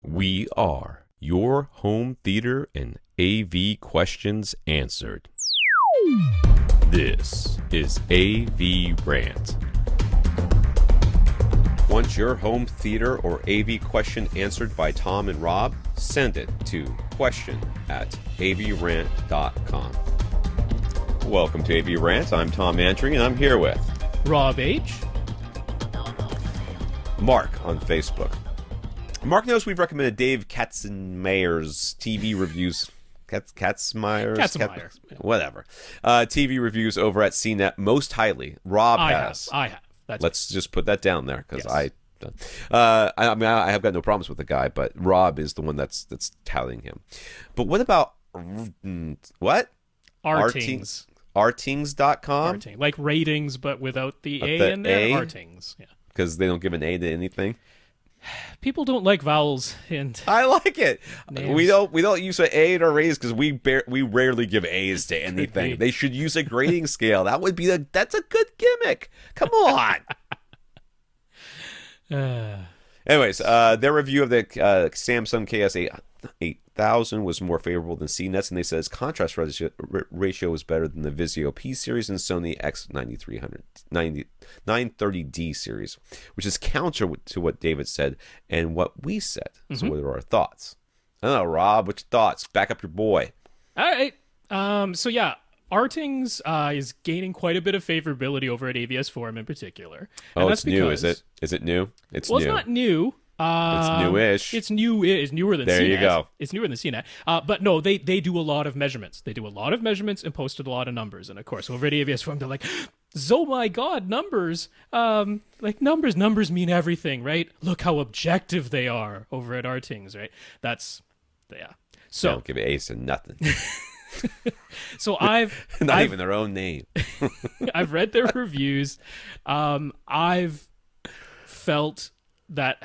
We are your home theater and AV questions answered. This is AVRant. Want your home theater or AV question answered by Tom and Rob? Send it to question@avrant.com. Welcome to AVRant. I'm Tom Andry, and I'm here with Rob H. Mark on Facebook. Mark knows we've recommended Dave Katzenmeyer's TV reviews. Katzenmeyer. Whatever. TV reviews over at CNET most highly. Rob has. I have. Let's just put that down there because Yes. I mean, I have got no problems with the guy, but Rob is the one that's tallying him. But what about what? RTings. RTings.com? RTing. Like ratings, but without the But A the in there. A? RTings. Yeah. Because they don't give an A to anything. People don't like vowels and I like it. names. We don't use an A in our ratings because we rarely give A's to anything. They should use a grading scale. That's a good gimmick. Come on. Anyways, their review of the Samsung KS8000 was more favorable than CNET's, and they said its contrast ratio was better than the Vizio P series and Sony X930D series, which is counter to what David said and what we said. So what are our thoughts? I don't know, Rob, what's your thoughts? Back up your boy. All right. So yeah, RTings is gaining quite a bit of favorability over at AVS Forum in particular. And Oh, that's it's new, is because- it? Is it new? It's Well, new. it's not new. It's newish. It's new. It's newer than There CNET. you go. It's newer than CNET. But no, they do a lot of measurements. They do a lot of measurements and posted a lot of numbers. And of course, over at AVS Forum, they're like, "Oh my God, numbers! Like numbers mean everything, right? Look how objective they are over at RTings, right? That's yeah. They So don't give A's to nothing. I've Not even their own name. I've read their reviews. I've felt that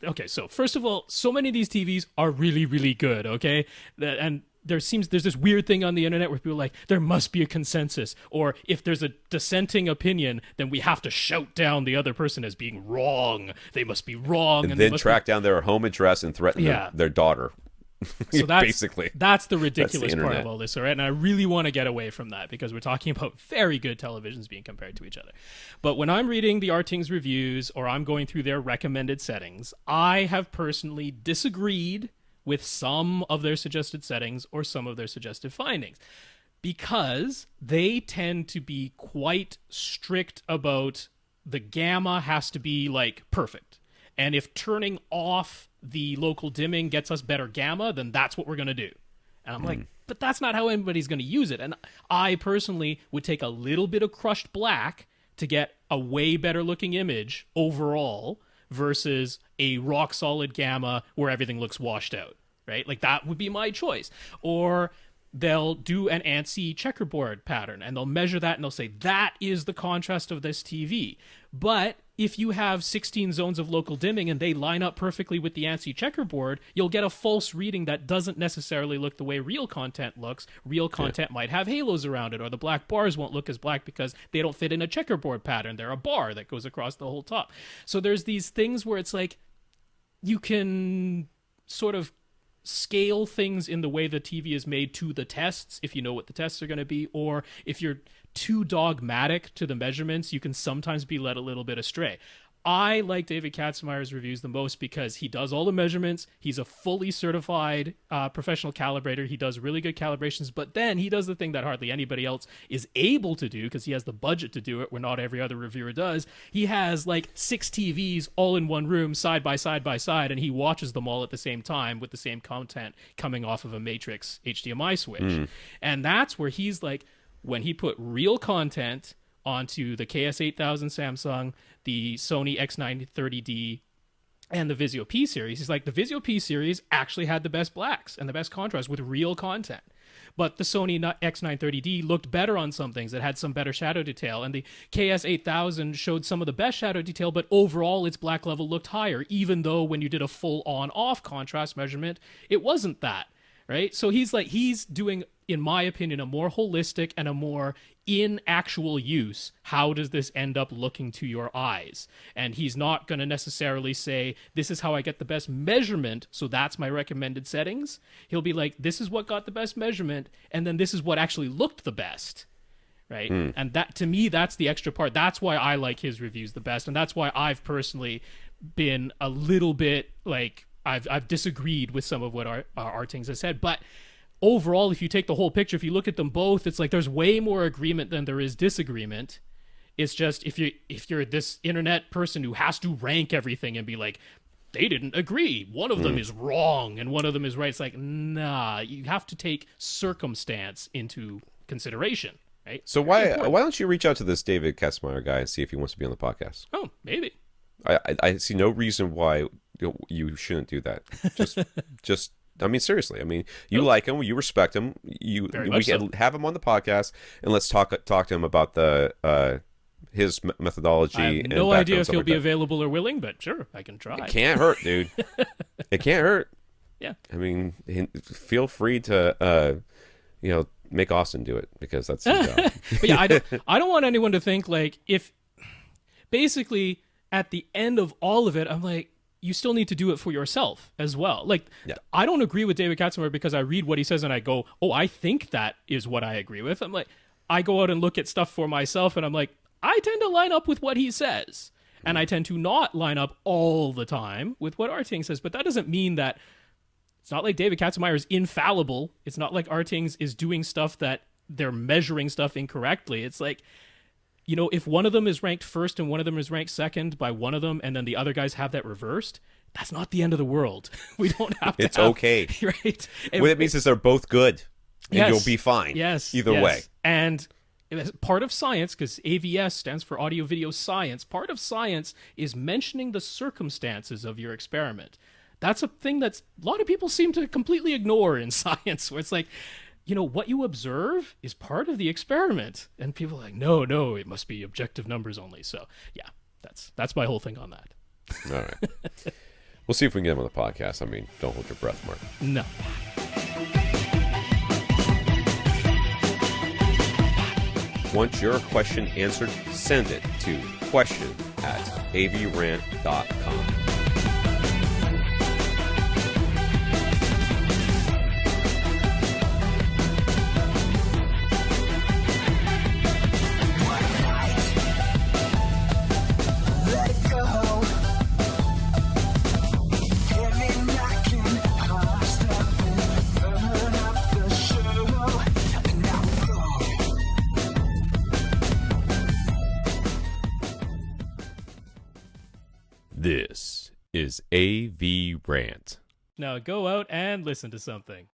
okay. So first of all, so many of these TVs are really, really good. Okay, and there's this weird thing on the internet where people are like, there must be a consensus, or if there's a dissenting opinion, then we have to shout down the other person as being wrong. They must be wrong, And they then must track down their home address and threaten Yeah. their daughter. So that's basically that's the ridiculous part internet. of all this, all right? And I really want to get away from that because we're talking about very good televisions being compared to each other. But when I'm reading the RTings reviews or I'm going through their recommended settings, I have personally disagreed with some of their suggested settings or some of their suggested findings because they tend to be quite strict about the gamma has to be like perfect. And if turning off the local dimming gets us better gamma, then that's what we're going to do. And I'm like, but that's not how anybody's going to use it. And I personally would take a little bit of crushed black to get a way better looking image overall versus a rock solid gamma where everything looks washed out, right? Like that would be my choice. Or they'll do an ANSI checkerboard pattern and they'll measure that and they'll say that is the contrast of this TV. But if you have 16 zones of local dimming and they line up perfectly with the ANSI checkerboard, you'll get a false reading that doesn't necessarily look the way real content looks. Real content might have halos around it, or the black bars won't look as black because they don't fit in a checkerboard pattern. They're a bar that goes across the whole top. So there's these things where it's like you can sort of scale things in the way the TV is made to the tests, if you know what the tests are going to be, or if you're too dogmatic to the measurements, you can sometimes be led a little bit astray. I like David Katzenmeyer's reviews the most because he does all the measurements. He's a fully certified professional calibrator. He does really good calibrations, but then he does the thing that hardly anybody else is able to do because he has the budget to do it where not every other reviewer does. He has like 6 TVs all in one room, side by side by side, and he watches them all at the same time with the same content coming off of a matrix HDMI switch. And that's where he's like, when he put real content onto the KS8000 Samsung, the Sony X930D, and the Vizio P series, he's like, the Vizio P series actually had the best blacks and the best contrast with real content. But the Sony X930D looked better on some things. It had some better shadow detail. And the KS8000 showed some of the best shadow detail, but overall its black level looked higher, even though when you did a full on-off contrast measurement, it wasn't that. right? So he's doing, in my opinion, a more holistic and a more in actual use. How does this end up looking to your eyes? And he's not going to necessarily say, this is how I get the best measurement, so that's my recommended settings. He'll be like, this is what got the best measurement, and then this is what actually looked the best. Right. And that, to me, that's the extra part. That's why I like his reviews the best. And that's why I've personally been a little bit like, I've disagreed with some of what RTings has said. But overall, if you take the whole picture, if you look at them both, it's like there's way more agreement than there is disagreement. It's just if you're this internet person who has to rank everything and be like, they didn't agree, one of them is wrong and one of them is right, it's like, nah, you have to take circumstance into consideration. Right? So why don't you reach out to this David Katzmeyer guy and see if he wants to be on the podcast? Oh, maybe. I see no reason why you shouldn't do that. Just I mean, seriously. I mean, you like him, you respect him. We can have him on the podcast and let's talk to him about his methodology. I have no idea if he'll be available or willing, but sure, I can try. It can't hurt, dude. It can't hurt. Yeah. I mean, feel free to make Austin do it, because that's his job. But yeah, I don't want anyone to think like, if basically at the end of all of it, I'm like, you still need to do it for yourself as well. Like, I don't agree with David Katzenberg because I read what he says and I go, oh, I think that is what I agree with. I'm like, I go out and look at stuff for myself and I'm like, I tend to line up with what he says. And I tend to not line up all the time with what RTings says. But that doesn't mean that it's not like David Katzenmeyer is infallible. It's not like RTings is doing stuff that they're measuring stuff incorrectly. It's like, if one of them is ranked first and one of them is ranked second by one of them, and then the other guys have that reversed, that's not the end of the world. We don't have to. It's okay. Right? What it means is they're both good, and you'll be fine. Yes. Either way. And part of science, because AVS stands for audio video science, part of science is mentioning the circumstances of your experiment. That's a thing that a lot of people seem to completely ignore in science, where it's like, what you observe is part of the experiment. And people are like, no, it must be objective numbers only. So, yeah, that's my whole thing on that. All right. We'll see if we can get him on the podcast. I mean, don't hold your breath, Mark. No. Want your question answered? Send it to question@avrant.com. This is AVRant. Now go out and listen to something.